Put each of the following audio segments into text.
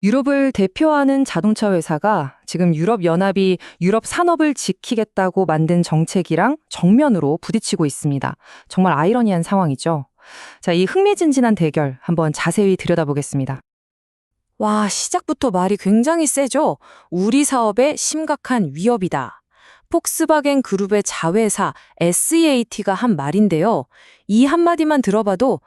유럽을 대표하는 자동차 회사가 지금 유럽연합이 유럽 산업을 지키겠다고 만든 정책이랑 정면으로 부딪히고 있습니다. 정말 아이러니한 상황이죠. 자, 이 흥미진진한 대결 한번 자세히 들여다보겠습니다. 와, 시작부터 말이 굉장히 세죠? 우리 사업에 심각한 위협이다. 폭스바겐 그룹의 자회사 SEAT가 한 말인데요. 이 한마디만 들어봐도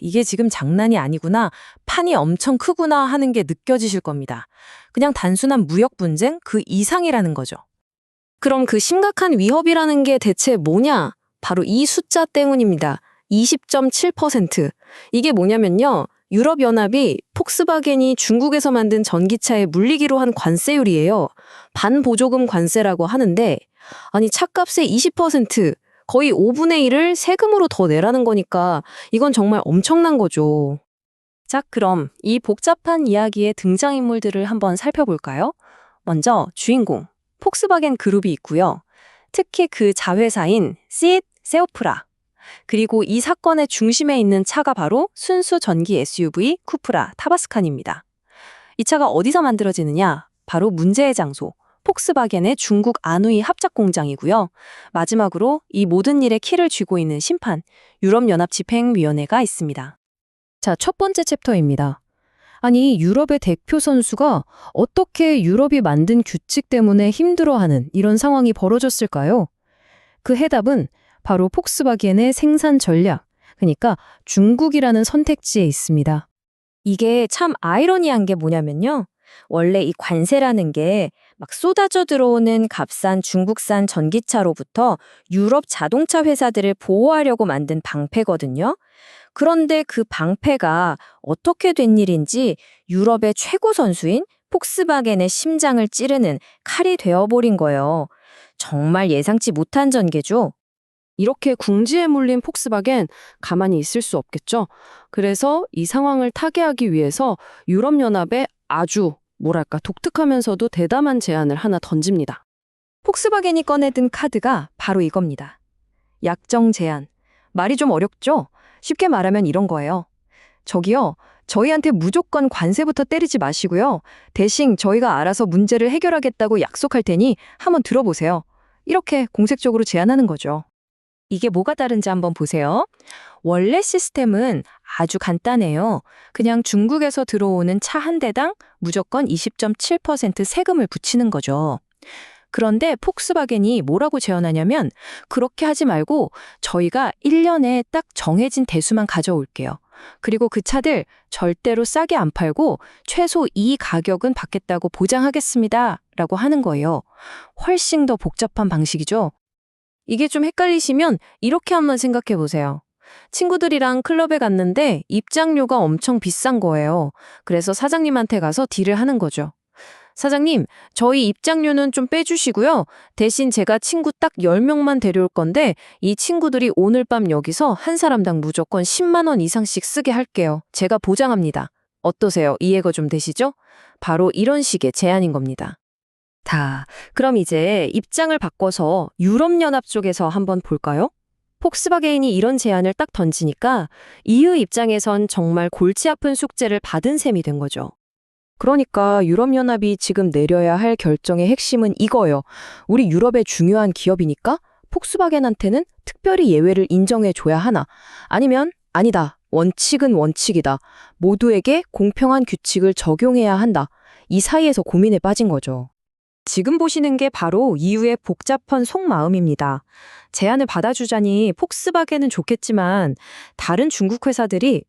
이게 지금 장난이 아니구나, 판이 엄청 크구나 하는 게 느껴지실 겁니다. 그냥 단순한 무역 분쟁 그 이상이라는 거죠. 그럼 그 심각한 위협이라는 게 대체 뭐냐? 바로 이 숫자 때문입니다. 20.7%. 이게 뭐냐면요. 유럽연합이 폭스바겐이 중국에서 만든 전기차에 물리기로 한 관세율이에요. 반보조금 관세라고 하는데, 아니 차값의 20%, 거의 5분의 1을 세금으로 더 내라는 거니까 이건 정말 엄청난 거죠. 자, 그럼 이 복잡한 이야기의 등장인물들을 한번 살펴볼까요? 먼저 주인공, 폭스바겐 그룹이 있고요. 특히 그 자회사인 시읒 세오프라. 그리고 이 사건의 중심에 있는 차가 바로 순수 전기 SUV 쿠프라 타바스칸입니다. 이 차가 어디서 만들어지느냐? 바로 문제의 장소, 폭스바겐의 중국 안우이 합작 공장이고요. 마지막으로 이 모든 일의 키를 쥐고 있는 심판, 유럽연합집행위원회가 있습니다. 자, 첫 번째 챕터입니다. 아니, 유럽의 대표 선수가 어떻게 유럽이 만든 규칙 때문에 힘들어하는 이런 상황이 벌어졌을까요? 그 해답은 바로 폭스바겐의 생산 전략, 그러니까 중국이라는 선택지에 있습니다. 이게 참 아이러니한 게 뭐냐면요. 원래 이 관세라는 게 막 쏟아져 들어오는 값싼 중국산 전기차로부터 유럽 자동차 회사들을 보호하려고 만든 방패거든요. 그런데 그 방패가 어떻게 된 일인지 유럽의 최고 선수인 폭스바겐의 심장을 찌르는 칼이 되어버린 거예요. 정말 예상치 못한 전개죠. 이렇게 궁지에 몰린 폭스바겐 가만히 있을 수 없겠죠. 그래서 이 상황을 타개하기 위해서 유럽연합에 아주 독특하면서도 대담한 제안을 하나 던집니다. 폭스바겐이 꺼내든 카드가 바로 이겁니다. 약정 제안. 말이 좀 어렵죠? 쉽게 말하면 이런 거예요. 저기요, 저희한테 무조건 관세부터 때리지 마시고요. 대신 저희가 알아서 문제를 해결하겠다고 약속할 테니 한번 들어보세요. 이렇게 공식적으로 제안하는 거죠. 이게 뭐가 다른지 한번 보세요. 원래 시스템은 아주 간단해요. 그냥 중국에서 들어오는 차 한 대당 무조건 20.7% 세금을 붙이는 거죠. 그런데 폭스바겐이 뭐라고 제안하냐면 그렇게 하지 말고 저희가 1년에 딱 정해진 대수만 가져올게요. 그리고 그 차들 절대로 싸게 안 팔고 최소 이 가격은 받겠다고 보장하겠습니다. 라고 하는 거예요. 훨씬 더 복잡한 방식이죠. 이게 좀 헷갈리시면 이렇게 한번 생각해 보세요. 친구들이랑 클럽에 갔는데 입장료가 엄청 비싼 거예요. 그래서 사장님한테 가서 딜을 하는 거죠. 사장님, 저희 입장료는 좀 빼주시고요. 대신 제가 친구 딱 10명만 데려올 건데 이 친구들이 오늘 밤 여기서 한 사람당 무조건 10만 원 이상씩 쓰게 할게요. 제가 보장합니다. 어떠세요? 이해가 좀 되시죠? 바로 이런 식의 제안인 겁니다. 그럼 이제 입장을 바꿔서 유럽연합 쪽에서 한번 볼까요? 폭스바겐이 이런 제안을 딱 던지니까 EU 입장에선 정말 골치 아픈 숙제를 받은 셈이 된 거죠. 그러니까 유럽연합이 지금 내려야 할 결정의 핵심은 이거예요. 우리 유럽의 중요한 기업이니까 폭스바겐한테는 특별히 예외를 인정해줘야 하나? 아니면 아니다. 원칙은 원칙이다. 모두에게 공평한 규칙을 적용해야 한다. 이 사이에서 고민에 빠진 거죠. 지금 보시는 게 바로 EU의 복잡한 속마음입니다. 제안을 받아주자니 폭스바겐은 좋겠지만 다른 중국 회사들이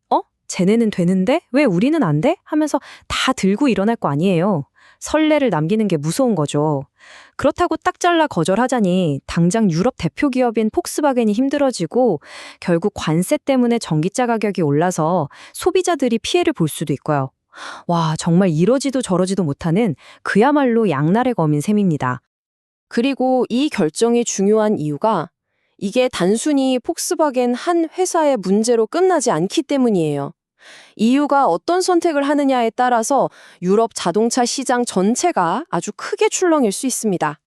쟤네는 되는데 왜 우리는 안 돼? 하면서 다 들고 일어날 거 아니에요. 선례를 남기는 게 무서운 거죠. 그렇다고 딱 잘라 거절하자니 당장 유럽 대표 기업인 폭스바겐이 힘들어지고 결국 관세 때문에 전기차 가격이 올라서 소비자들이 피해를 볼 수도 있고요. 와, 정말 이러지도 저러지도 못하는 그야말로 양날의 검인 셈입니다. 그리고 이 결정이 중요한 이유가 이게 단순히 폭스바겐 한 회사의 문제로 끝나지 않기 때문이에요. EU가 어떤 선택을 하느냐에 따라서 유럽 자동차 시장 전체가 아주 크게 출렁일 수 있습니다.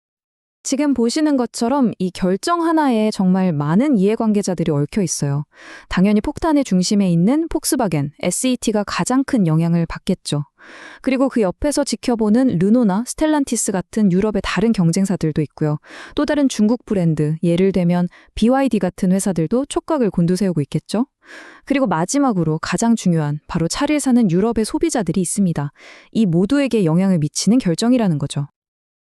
지금 보시는 것처럼 이 결정 하나에 정말 많은 이해관계자들이 얽혀 있어요. 당연히 폭탄의 중심에 있는 폭스바겐, SET가 가장 큰 영향을 받겠죠. 그리고 그 옆에서 지켜보는 르노나 스텔란티스 같은 유럽의 다른 경쟁사들도 있고요. 또 다른 중국 브랜드, 예를 들면 BYD 같은 회사들도 촉각을 곤두세우고 있겠죠. 그리고 마지막으로 가장 중요한 바로 차를 사는 유럽의 소비자들이 있습니다. 이 모두에게 영향을 미치는 결정이라는 거죠.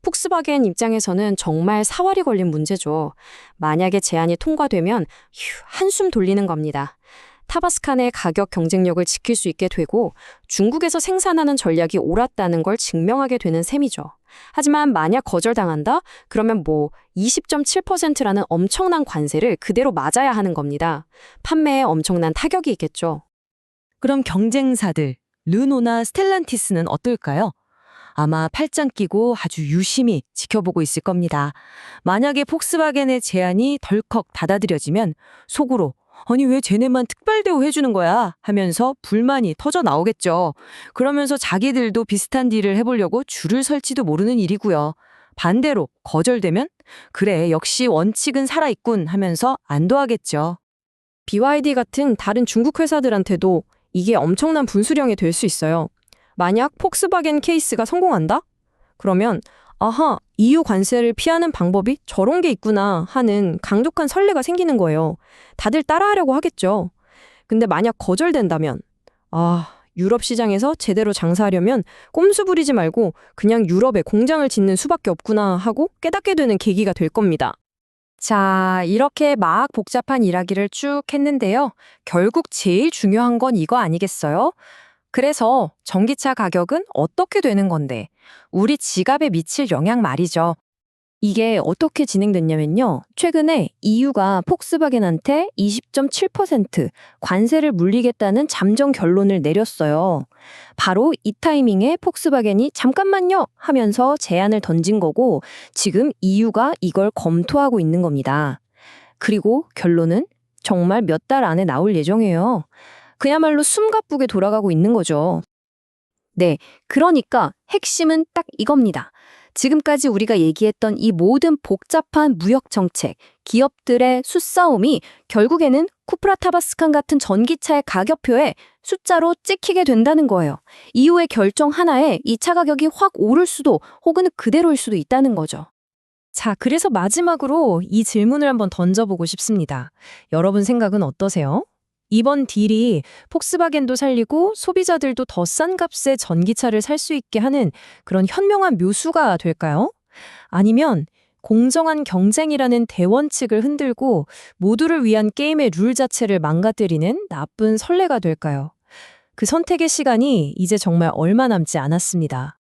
폭스바겐 입장에서는 정말 사활이 걸린 문제죠. 만약에 제안이 통과되면 한숨 돌리는 겁니다. 타바스칸의 가격 경쟁력을 지킬 수 있게 되고 중국에서 생산하는 전략이 옳았다는 걸 증명하게 되는 셈이죠. 하지만 만약 거절당한다? 그러면 20.7%라는 엄청난 관세를 그대로 맞아야 하는 겁니다. 판매에 엄청난 타격이 있겠죠. 그럼 경쟁사들, 르노나 스텔란티스는 어떨까요? 아마 팔짱 끼고 아주 유심히 지켜보고 있을 겁니다. 만약에 폭스바겐의 제안이 덜컥 받아들여지면 속으로 아니 왜 쟤네만 특별 대우해주는 거야 하면서 불만이 터져 나오겠죠. 그러면서 자기들도 비슷한 딜을 해보려고 줄을 설지도 모르는 일이고요. 반대로 거절되면 그래 역시 원칙은 살아있군 하면서 안도하겠죠. BYD 같은 다른 중국 회사들한테도 이게 엄청난 분수령이 될 수 있어요. 만약 폭스바겐 케이스가 성공한다? 그러면 아하, EU 관세를 피하는 방법이 저런 게 있구나 하는 강력한 선례가 생기는 거예요. 다들 따라하려고 하겠죠. 근데 만약 거절된다면 유럽 시장에서 제대로 장사하려면 꼼수 부리지 말고 그냥 유럽에 공장을 짓는 수밖에 없구나 하고 깨닫게 되는 계기가 될 겁니다. 자, 이렇게 막 복잡한 이야기를 쭉 했는데요. 결국 제일 중요한 건 이거 아니겠어요? 그래서 전기차 가격은 어떻게 되는 건데 우리 지갑에 미칠 영향 말이죠. 이게 어떻게 진행됐냐면요. 최근에 EU가 폭스바겐한테 20.7% 관세를 물리겠다는 잠정 결론을 내렸어요. 바로 이 타이밍에 폭스바겐이 잠깐만요 하면서 제안을 던진 거고 지금 EU가 이걸 검토하고 있는 겁니다. 그리고 결론은 정말 몇 달 안에 나올 예정이에요. 그야말로 숨가쁘게 돌아가고 있는 거죠. 네, 그러니까 핵심은 딱 이겁니다. 지금까지 우리가 얘기했던 이 모든 복잡한 무역 정책, 기업들의 숫싸움이 결국에는 쿠프라 타바스칸 같은 전기차의 가격표에 숫자로 찍히게 된다는 거예요. 이후의 결정 하나에 이 차 가격이 확 오를 수도 혹은 그대로일 수도 있다는 거죠. 자, 그래서 마지막으로 이 질문을 한번 던져보고 싶습니다. 여러분 생각은 어떠세요? 이번 딜이 폭스바겐도 살리고 소비자들도 더 싼 값에 전기차를 살 수 있게 하는 그런 현명한 묘수가 될까요? 아니면 공정한 경쟁이라는 대원칙을 흔들고 모두를 위한 게임의 룰 자체를 망가뜨리는 나쁜 선례가 될까요? 그 선택의 시간이 이제 정말 얼마 남지 않았습니다.